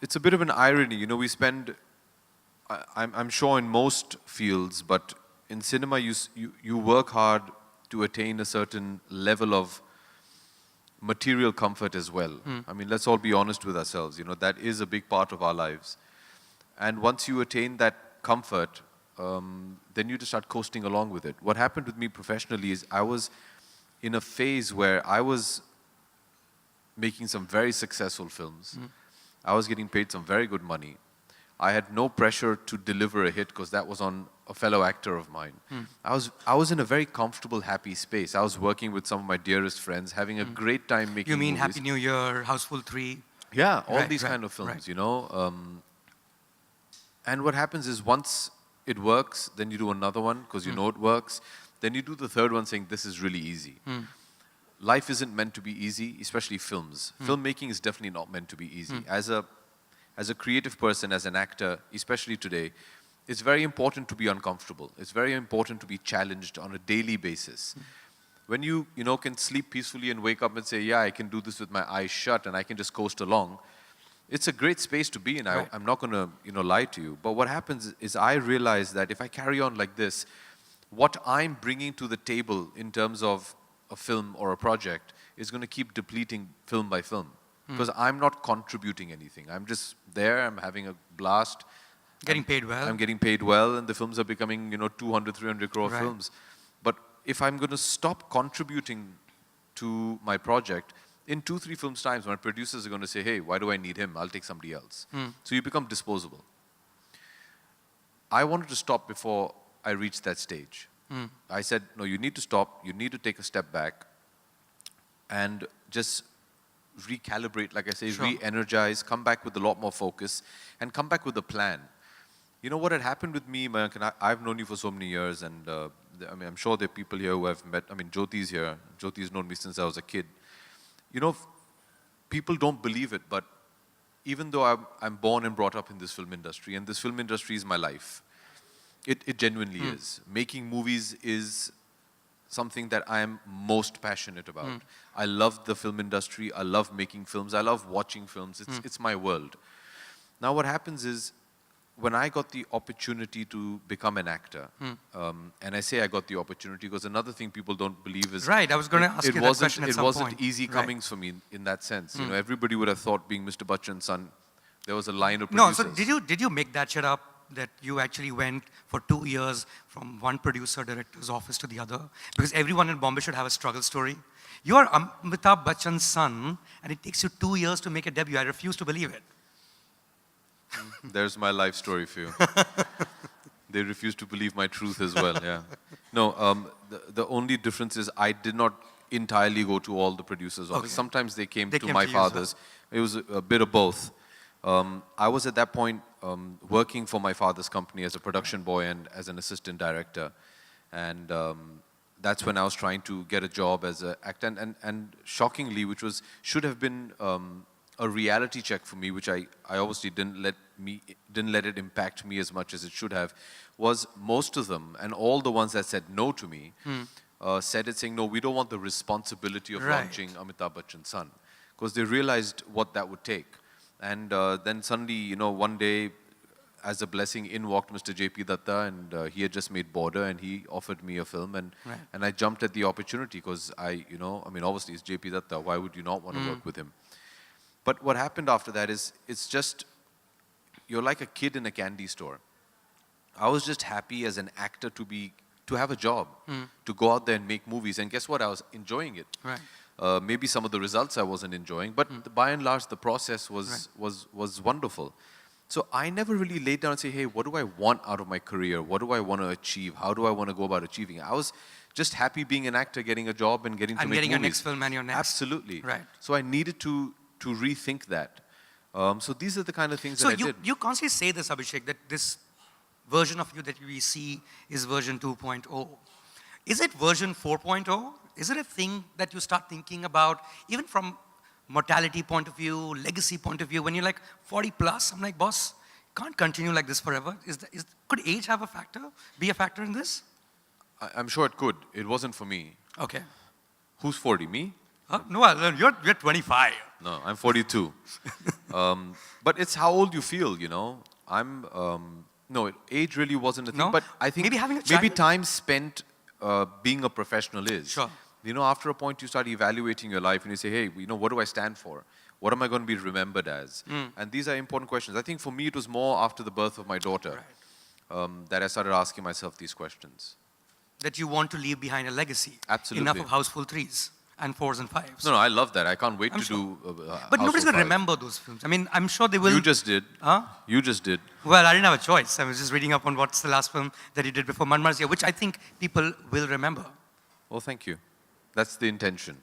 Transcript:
it's a bit of an irony. You know, we spend, I'm sure in most fields, but in cinema you work hard to attain a certain level of material comfort as well. I mean, let's all be honest with ourselves. You know, that is a big part of our lives. And once you attain that comfort, then you just start coasting along with it. What happened with me professionally is I was in a phase where I was making some very successful films. I was getting paid some very good money. I had no pressure to deliver a hit because that was on a fellow actor of mine. I was in a very comfortable, happy space. I was working with some of my dearest friends, having a great time making You mean movies. Happy New Year, Houseful 3? Yeah, all Right, these right, kind of films, right. you know. And what happens is once it works, then you do another one because you know it works. Then you do the third one saying, this is really easy. Life isn't meant to be easy, especially films. Filmmaking is definitely not meant to be easy. As a creative person, as an actor, especially today, it's very important to be uncomfortable. It's very important to be challenged on a daily basis. When you know, can sleep peacefully and wake up and say, yeah, I can do this with my eyes shut and I can just coast along, it's a great space to be in. Right. I'm not going to, you know, lie to you. But what happens is I realize that if I carry on like this, what I'm bringing to the table in terms of a film or a project is going to keep depleting film by film. Because I'm not contributing anything. I'm just there, I'm having a blast. Getting paid well. I'm getting paid well, and the films are becoming, you know, 200, 300 crore Right. films. But if I'm going to stop contributing to my project, in 2-3 films times, my producers are going to say, hey, why do I need him? I'll take somebody else. So you become disposable. I wanted to stop before I reached that stage. I said, no, you need to stop. You need to take a step back and just recalibrate, like I say, Sure. re-energize, come back with a lot more focus, and come back with a plan. You know what had happened with me, Mayank, and I've known you for so many years, and I mean, I'm sure there are people here who I've met. I mean, Jyoti's here. Jyoti's known me since I was a kid. You know, people don't believe it, but even though I'm born and brought up in this film industry, and this film industry is my life, it genuinely is. Making movies is something that I am most passionate about. I love the film industry. I love making films. I love watching films. It's my world. Now what happens is, when I got the opportunity to become an actor, and I say I got the opportunity because another thing people don't believe is... Right, I was going to ask you that question at some point. It wasn't easy comings for me in that sense. You know, everybody would have thought being Mr. Bachchan's son, there was a line of No, producers. so did you make that shit up, that you actually went for 2 years from one producer, director's office to the other? Because everyone in Bombay should have a struggle story. You are Amitabh Bachchan's son, and it takes you 2 years to make a debut. I refuse to believe it. There's my life story for you. They refuse to believe my truth as well, yeah. No, the only difference is I did not entirely go to all the producers' office. Sometimes they came to my father's. It was a bit of both. I was at that point working for my father's company as a production boy and as an assistant director. And that's when I was trying to get a job as an actor. And shockingly, which should have been a reality check for me, which I obviously didn't let it impact me as much as it should have, was most of them, and all the ones that said no to me, said it saying, no, we don't want the responsibility of launching Amitabh Bachchan's son. Because they realized what that would take. And then suddenly, you know, one day, as a blessing, in walked Mr. J.P. Datta, and he had just made Border, and he offered me a film, and I jumped at the opportunity because you know, I mean, obviously it's J.P. Datta, why would you not want to work with him? But what happened after that is, it's just, you're like a kid in a candy store. I was just happy as an actor to have a job, to go out there and make movies, and guess what? I was enjoying it. Right. Maybe some of the results I wasn't enjoying, but by and large, the process was wonderful. So I never really laid down and say, hey, what do I want out of my career? What do I want to achieve? How do I want to go about achieving it? I was just happy being an actor, getting a job and getting to make movies. And getting your next film and your next. Absolutely. Right. So I needed to rethink that. So these are the kind of things that I did. So you constantly say this, Abhishek, that this version of you that we see is version 2.0. Is it version 4.0? Is it a thing that you start thinking about, even from mortality point of view, legacy point of view, when you're like 40 plus, I'm like, boss, can't continue like this forever. Could age have a factor, be a factor in this? I'm sure it could. It wasn't for me. Okay. Who's 40? Me? Huh? No, you're 25. No, I'm 42. But it's how old you feel, you know. No, age really wasn't a thing. No? But I think Maybe having a child- time spent being a professional is. Sure. You know, after a point you start evaluating your life and you say, hey, you know, what do I stand for? What am I going to be remembered as? And these are important questions. I think for me it was more after the birth of my daughter that I started asking myself these questions. That you want to leave behind a legacy. Absolutely. Enough of Houseful 3s and 4s and 5s. No, I love that. I can't wait to sure. do But nobody's House of going to Five. remember those films. I mean, I'm sure they will. You just did. Huh? You just did. Well, I didn't have a choice. I was just reading up on what's the last film that he did before Manmar's Year, which I think people will remember. Well, thank you. That's the intention.